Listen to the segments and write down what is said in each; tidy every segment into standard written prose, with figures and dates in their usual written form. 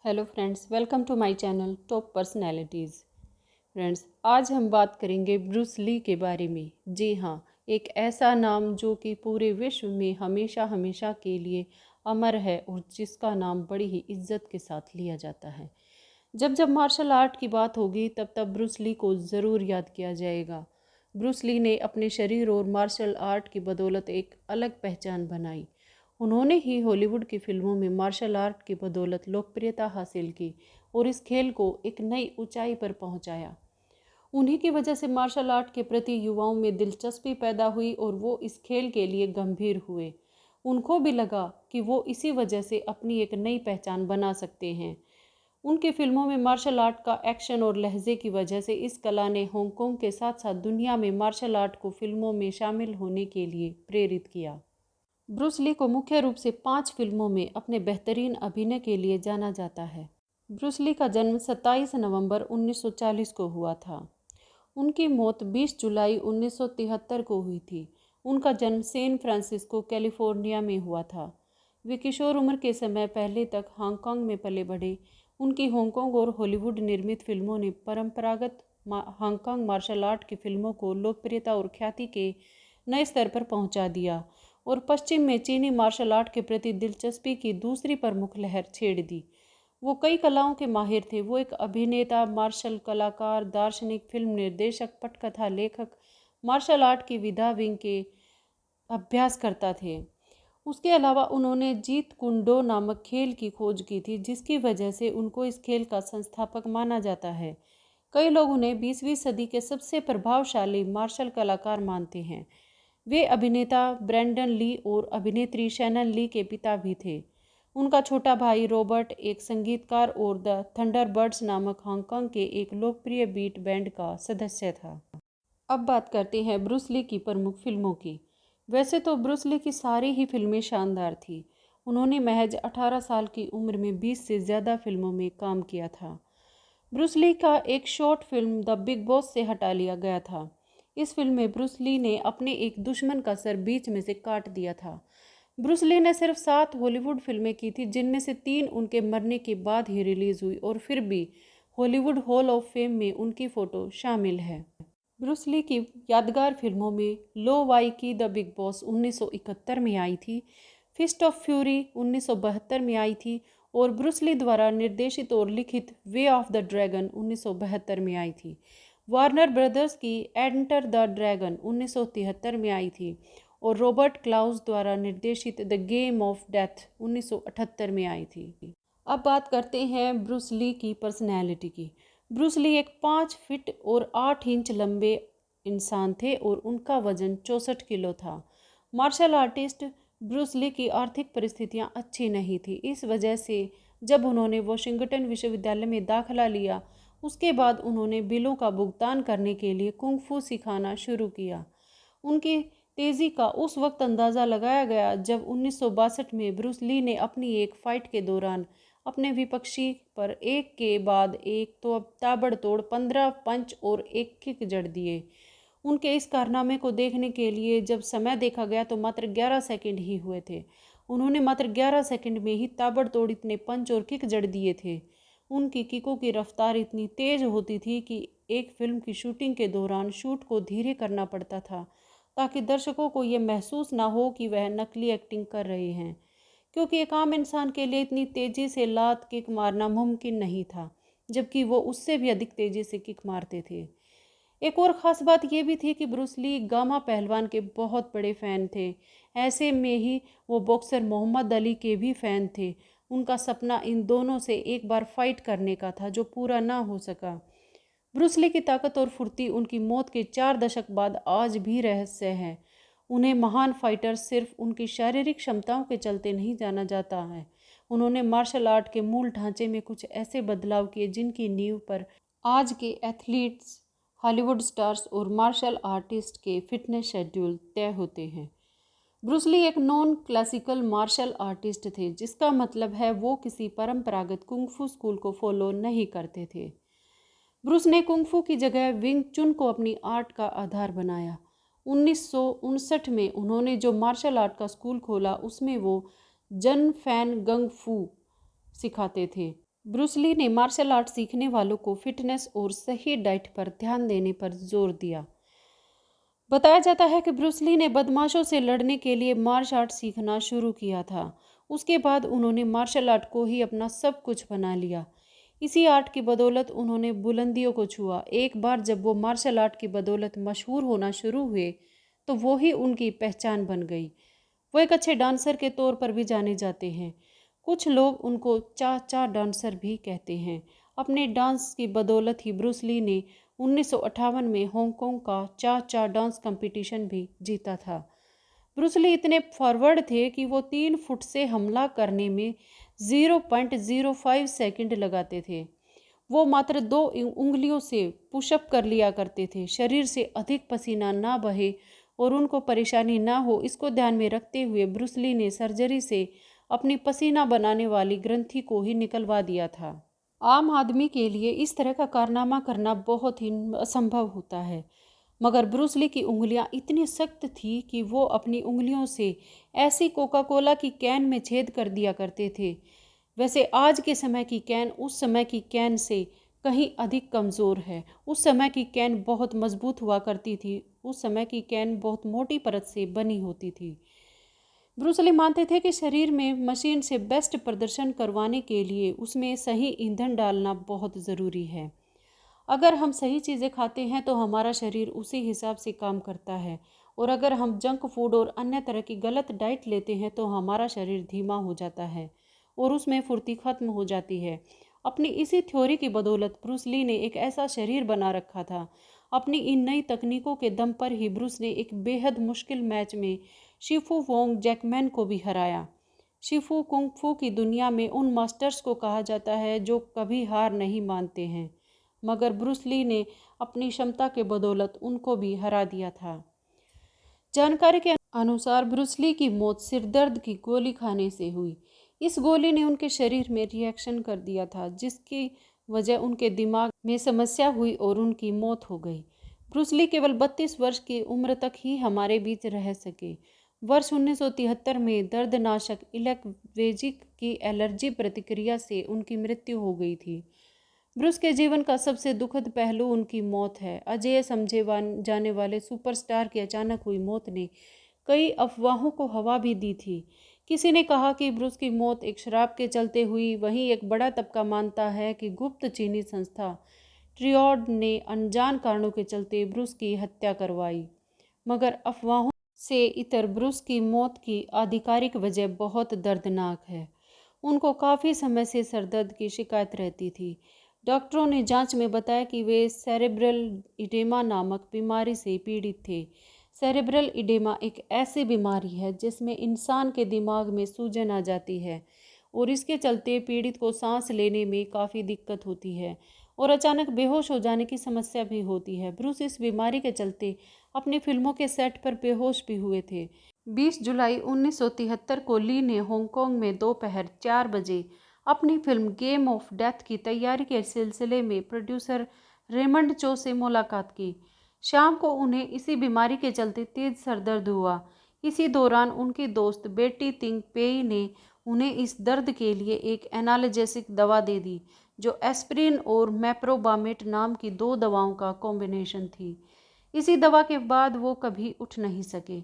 Hello friends, welcome to my channel top personalities. Friends, आज हम बात करेंगे ब्रूस ली के बारे में। जी हाँ, एक ऐसा नाम जो कि पूरे विश्व में हमेशा हमेशा के लिए अमर है और जिसका नाम बड़ी ही इज्जत के साथ लिया जाता है। जब जब मार्शल आर्ट की बात होगी तब तब ब्रूस ली को ज़रूर याद किया जाएगा। ब्रूस ली ने अपने शरीर और मार्शल आर्ट की बदौलत एक अलग पहचान बनाई। उन्होंने ही हॉलीवुड की फिल्मों में मार्शल आर्ट की बदौलत लोकप्रियता हासिल की और इस खेल को एक नई ऊंचाई पर पहुंचाया। उन्हीं की वजह से मार्शल आर्ट के प्रति युवाओं में दिलचस्पी पैदा हुई और वो इस खेल के लिए गंभीर हुए। उनको भी लगा कि वो इसी वजह से अपनी एक नई पहचान बना सकते हैं। उनकी फिल्मों में मार्शल आर्ट का एक्शन और लहजे की वजह से इस कला ने हांगकांग के साथ साथ दुनिया में मार्शल आर्ट को फिल्मों में शामिल होने के लिए प्रेरित किया। ब्रूस ली को मुख्य रूप से 5 फिल्मों में अपने बेहतरीन अभिनय के लिए जाना जाता है। ब्रूस ली का जन्म 27 नवंबर 1940 को हुआ था। उनकी मौत 20 जुलाई 1973 को हुई थी। उनका जन्म सैन फ्रांसिस्को, कैलिफोर्निया में हुआ था। वे किशोर उम्र के समय पहले तक हांगकांग में पले बढ़े। उनकी हांगकांग और हॉलीवुड निर्मित फिल्मों ने परंपरागत हांगकांग मार्शल आर्ट की फिल्मों को लोकप्रियता और ख्याति के नए स्तर पर पहुंचा दिया और पश्चिम में चीनी मार्शल आर्ट के प्रति दिलचस्पी की दूसरी प्रमुख लहर छेड़ दी। वो कई कलाओं के माहिर थे। वो एक अभिनेता, मार्शल कलाकार, दार्शनिक, फिल्म निर्देशक, पटकथा लेखक, मार्शल आर्ट की विधा विंग के अभ्यास करता थे। उसके अलावा उन्होंने जीत कुंडो नामक खेल की खोज की थी, जिसकी वजह से उनको इस खेल का संस्थापक माना जाता है। कई लोग उन्हें 20वीं सदी के सबसे प्रभावशाली मार्शल कलाकार मानते हैं। वे अभिनेता ब्रेंडन ली और अभिनेत्री शैनन ली के पिता भी थे। उनका छोटा भाई रॉबर्ट एक संगीतकार और द थंडरबर्ड्स नामक हांगकांग के एक लोकप्रिय बीट बैंड का सदस्य था। अब बात करते हैं ब्रूस ली की प्रमुख फिल्मों की। वैसे तो ब्रूस ली की सारी ही फिल्में शानदार थी। उन्होंने महज 18 साल की उम्र में 20 से ज़्यादा फिल्मों में काम किया था। ब्रूस ली का एक short film the big boss से हटा लिया गया था। इस फिल्म में ब्रूस ली ने अपने एक दुश्मन का सर बीच में से काट दिया था। ब्रूस ली ने सिर्फ 7 हॉलीवुड फिल्में की थी, जिनमें से 3 उनके मरने के बाद ही रिलीज हुई और फिर भी हॉलीवुड हॉल ऑफ फेम में उनकी फ़ोटो शामिल है। ब्रूस ली की यादगार फिल्मों में लो वाई की द बिग बॉस 1971 में आई थी, फिस्ट ऑफ फ्यूरी 1972 में आई थी और ब्रूस ली द्वारा निर्देशित और लिखित वे ऑफ द ड्रैगन 1972 में आई थी। वार्नर ब्रदर्स की एंटर द ड्रैगन 1973 में आई थी और रॉबर्ट क्लाउस द्वारा निर्देशित द गेम ऑफ डेथ 1978 में आई थी। अब बात करते हैं ब्रूस ली की पर्सनैलिटी की। ब्रूस ली एक 5 फीट और 8 इंच लंबे इंसान थे और उनका वजन 64 किलो था। मार्शल आर्टिस्ट ब्रूस ली की आर्थिक परिस्थितियां अच्छी नहीं थी। इस वजह से जब उन्होंने वॉशिंगटन विश्वविद्यालय में दाखिला लिया, उसके बाद उन्होंने बिलों का भुगतान करने के लिए कुंग फू सिखाना शुरू किया। उनकी तेज़ी का उस वक्त अंदाज़ा लगाया गया जब 1962 में ब्रूस ली ने अपनी एक फ़ाइट के दौरान अपने विपक्षी पर एक के बाद एक तो ताबड़तोड़ 15 पंच और एक किक जड़ दिए। उनके इस कारनामे को देखने के लिए जब समय देखा गया तो मात्र 11 सेकंड ही हुए थे। उन्होंने मात्र 11 सेकंड में ही ताबड़तोड़ इतने पंच और किक जड़ दिए थे। उनकी किकों की रफ्तार इतनी तेज होती थी कि एक फिल्म की शूटिंग के दौरान शूट को धीरे करना पड़ता था ताकि दर्शकों को यह महसूस ना हो कि वह नकली एक्टिंग कर रहे हैं, क्योंकि एक आम इंसान के लिए इतनी तेजी से लात किक मारना मुमकिन नहीं था, जबकि वो उससे भी अधिक तेजी से किक मारते थे। एक और ख़ास बात यह भी थी कि ब्रूस ली गामा पहलवान के बहुत बड़े फ़ैन थे। ऐसे में ही वो बॉक्सर मोहम्मद अली के भी फ़ैन थे। उनका सपना इन दोनों से एक बार फाइट करने का था, जो पूरा ना हो सका। ब्रूस ली की ताकत और फुर्ती उनकी मौत के 4 दशक बाद आज भी रहस्य है। उन्हें महान फाइटर सिर्फ उनकी शारीरिक क्षमताओं के चलते नहीं जाना जाता है। उन्होंने मार्शल आर्ट के मूल ढांचे में कुछ ऐसे बदलाव किए जिनकी नींव पर आज के एथलीट्स, हॉलीवुड स्टार्स और मार्शल आर्टिस्ट के फिटनेस शेड्यूल तय होते हैं। ब्रूस ली एक नॉन क्लासिकल मार्शल आर्टिस्ट थे, जिसका मतलब है वो किसी परंपरागत कुंग फू स्कूल को फॉलो नहीं करते थे। ब्रूस ने कुंग फू की जगह विंग चुन को अपनी आर्ट का आधार बनाया। 1959 में उन्होंने जो मार्शल आर्ट का स्कूल खोला, उसमें वो जन फैन गंग फू सिखाते थे। ब्रूस ली ने मार्शल आर्ट सीखने वालों को फिटनेस और सही डाइट पर ध्यान देने पर जोर दिया। बताया जाता है कि ब्रूस ली ने बदमाशों से लड़ने के लिए मार्शल आर्ट सीखना शुरू किया था। उसके बाद उन्होंने मार्शल आर्ट को ही अपना सब कुछ बना लिया। इसी आर्ट की बदौलत उन्होंने बुलंदियों को छुआ। एक बार जब वो मार्शल आर्ट की बदौलत मशहूर होना शुरू हुए तो वो ही उनकी पहचान बन गई। वो एक अच्छे डांसर के तौर पर भी जाने जाते हैं। कुछ लोग उनको चा डांसर भी कहते हैं। अपने डांस की बदौलत ही ब्रूस ली ने 1958 में हांगकांग का चा डांस कंपटीशन भी जीता था। ब्रूस ली इतने फॉरवर्ड थे कि वो 3 फुट से हमला करने में 0.05 सेकंड लगाते थे। वो मात्र 2 उंगलियों से पुशअप कर लिया करते थे। शरीर से अधिक पसीना ना बहे और उनको परेशानी ना हो, इसको ध्यान में रखते हुए ब्रूस ली ने सर्जरी से अपनी पसीना बनाने वाली ग्रंथि को ही निकलवा दिया था। आम आदमी के लिए इस तरह का कारनामा करना बहुत ही असंभव होता है, मगर ब्रूस ली की उंगलियां इतनी सख्त थी कि वो अपनी उंगलियों से ऐसी कोका कोला की कैन में छेद कर दिया करते थे। वैसे आज के समय की कैन उस समय की कैन से कहीं अधिक कमज़ोर है। उस समय की कैन बहुत मजबूत हुआ करती थी। उस समय की कैन बहुत मोटी परत से बनी होती थी। ब्रूस ली मानते थे कि शरीर में मशीन से बेस्ट प्रदर्शन करवाने के लिए उसमें सही ईंधन डालना बहुत ज़रूरी है। अगर हम सही चीज़ें खाते हैं तो हमारा शरीर उसी हिसाब से काम करता है, और अगर हम जंक फूड और अन्य तरह की गलत डाइट लेते हैं तो हमारा शरीर धीमा हो जाता है और उसमें फुर्ती खत्म हो जाती है। अपनी इसी थ्योरी की बदौलत ब्रूस ली ने एक ऐसा शरीर बना रखा था। अपनी इन नई तकनीकों के दम पर ही ब्रूस ने एक बेहद मुश्किल मैच में शिफू वोंग जैकमैन को भी हराया। शिफू कुंग फू की दुनिया में उन मास्टर्स को कहा जाता है जो कभी हार नहीं मानते हैं, मगर ब्रूस ली ने अपनी क्षमता के बदौलत उनको भी हरा दिया था। जानकारी के अनुसार ब्रूस ली की मौत सिरदर्द की गोली खाने से हुई। इस गोली ने उनके शरीर में रिएक्शन कर दिया था, जिसकी वजह उनके दिमाग में समस्या हुई और उनकी मौत हो गई। ब्रूस ली केवल 32 वर्ष की उम्र तक ही हमारे बीच रह सके। वर्ष 1973 में दर्दनाशक इलेक्वेजिक की एलर्जी प्रतिक्रिया से उनकी मृत्यु हो गई थी। ब्रूस के जीवन का सबसे दुखद पहलू उनकी मौत है। अजेय समझे जाने वाले सुपरस्टार की अचानक हुई मौत ने कई अफवाहों को हवा भी दी थी। किसी ने कहा कि ब्रूस की मौत एक शराब के चलते हुई, वहीं एक बड़ा तबका मानता है कि गुप्त चीनी संस्था ट्रियॉड ने अनजान कारणों के चलते ब्रूस की हत्या करवाई। मगर अफवाहों से इतर ब्रूस की मौत की आधिकारिक वजह बहुत दर्दनाक है। उनको काफ़ी समय से सरदर्द की शिकायत रहती थी। डॉक्टरों ने जांच में बताया कि वे सेरेब्रल इडेमा नामक बीमारी से पीड़ित थे। सेरेब्रल इडेमा एक ऐसी बीमारी है जिसमें इंसान के दिमाग में सूजन आ जाती है और इसके चलते पीड़ित को सांस लेने में काफ़ी दिक्कत होती है और अचानक बेहोश हो जाने की समस्या भी होती है। ब्रूस इस बीमारी के चलते अपनी फिल्मों के सेट पर बेहोश भी हुए थे। 20 जुलाई 1973 को ली ने हांगकांग में दोपहर 4 बजे अपनी फिल्म गेम ऑफ डेथ की तैयारी के सिलसिले में प्रोड्यूसर रेमंड चो से मुलाकात की। शाम को उन्हें इसी बीमारी के चलते तेज सरदर्द हुआ। इसी दौरान उनकी दोस्त बेटी तिंग पेई ने उन्हें इस दर्द के लिए एक एनाल्जेसिक दवा दे दी, जो एस्पिरिन और मैप्रोबामेट नाम की 2 दवाओं का कॉम्बिनेशन थी। इसी दवा के बाद वो कभी उठ नहीं सके।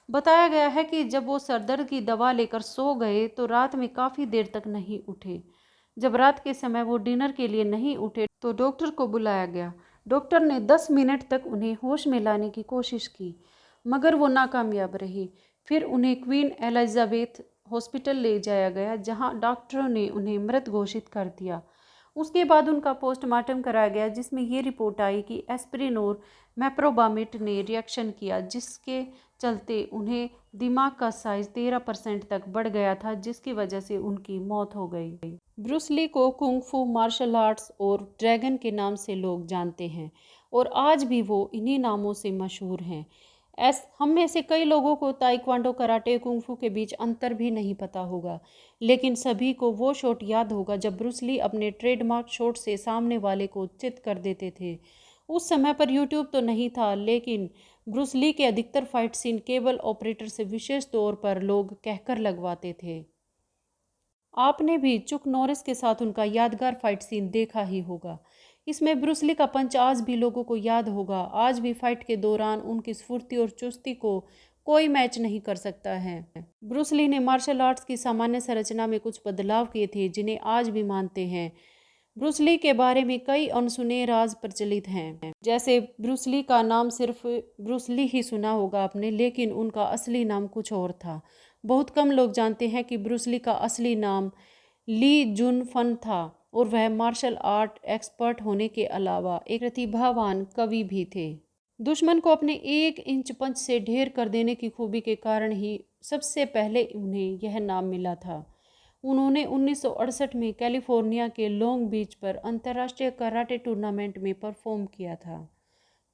बताया गया है कि जब वो सरदर्द की दवा लेकर सो गए तो रात में काफ़ी देर तक नहीं उठे। जब रात के समय वो डिनर के लिए नहीं उठे तो डॉक्टर को बुलाया गया। डॉक्टर ने 10 मिनट तक उन्हें होश में लाने की कोशिश की, मगर वो नाकामयाब रही। फिर उन्हें क्वीन एलिजाबेथ हॉस्पिटल ले जाया गया, जहां डॉक्टरों ने उन्हें मृत घोषित कर दिया। उसके बाद उनका पोस्टमार्टम कराया गया, जिसमें ये रिपोर्ट आई कि एस्पिरिन और मैप्रोबामेट ने रिएक्शन किया, जिसके चलते उन्हें दिमाग का साइज 13% तक बढ़ गया था, जिसकी वजह से उनकी मौत हो गई। ब्रूस ली को कुंग फू मार्शल आर्ट्स और ड्रैगन के नाम से लोग जानते हैं और आज भी वो इन्हीं नामों से मशहूर हैं। हम में से कई लोगों को ताइक्वांडो, कराटे, कुंग फू के बीच अंतर भी नहीं पता होगा, लेकिन सभी को वो शॉट याद होगा जब ब्रूस ली अपने ट्रेडमार्क शॉट से सामने वाले को चित कर देते थे। उस समय पर यूट्यूब तो नहीं था, लेकिन ब्रूस ली के अधिकतर फाइट सीन केबल ऑपरेटर से विशेष तौर पर लोग कहकर लगवाते थे। आपने भी चुक नॉरिस के साथ उनका यादगार फाइट सीन देखा ही होगा। इसमें ब्रूस ली का पंच आज भी लोगों को याद होगा। आज भी फाइट के दौरान उनकी स्फूर्ति और चुस्ती को कोई मैच नहीं कर सकता है। ब्रूस ली ने मार्शल आर्ट्स की सामान्य संरचना में कुछ बदलाव किए थे जिन्हें आज भी मानते हैं। ब्रूस ली के बारे में कई अनसुने राज प्रचलित हैं। जैसे ब्रूस ली का नाम सिर्फ ब्रूस ली ही सुना होगा आपने, लेकिन उनका असली नाम कुछ और था। बहुत कम लोग जानते हैं कि ब्रूस ली का असली नाम ली जुन फन था और वह मार्शल आर्ट एक्सपर्ट होने के अलावा एक प्रतिभावान कवि भी थे। दुश्मन को अपने 1 इंच पंच से ढेर कर देने की खूबी के कारण ही सबसे पहले उन्हें यह नाम मिला था। उन्होंने 1968 में कैलिफोर्निया के लॉन्ग बीच पर अंतर्राष्ट्रीय कराटे टूर्नामेंट में परफॉर्म किया था।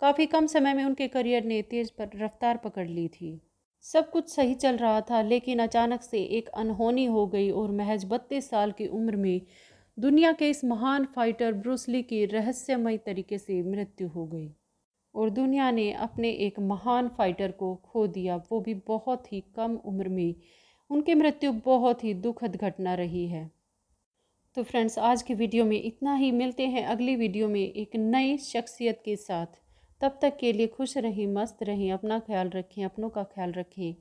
काफ़ी कम समय में उनके करियर ने तेज पर रफ्तार पकड़ ली थी। सब कुछ सही चल रहा था, लेकिन अचानक से एक अनहोनी हो गई और महज 32 साल की उम्र में दुनिया के इस महान फाइटर ब्रूस ली की रहस्यमय तरीके से मृत्यु हो गई और दुनिया ने अपने एक महान फाइटर को खो दिया, वो भी बहुत ही कम उम्र में। उनकी मृत्यु बहुत ही दुखद घटना रही है। तो फ्रेंड्स, आज की वीडियो में इतना ही। मिलते हैं अगली वीडियो में एक नई शख्सियत के साथ। तब तक के लिए खुश रहें, मस्त रहें, अपना ख्याल रखें, अपनों का ख्याल रखें।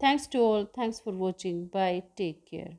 Thanks to all, thanks for watching, bye, take care.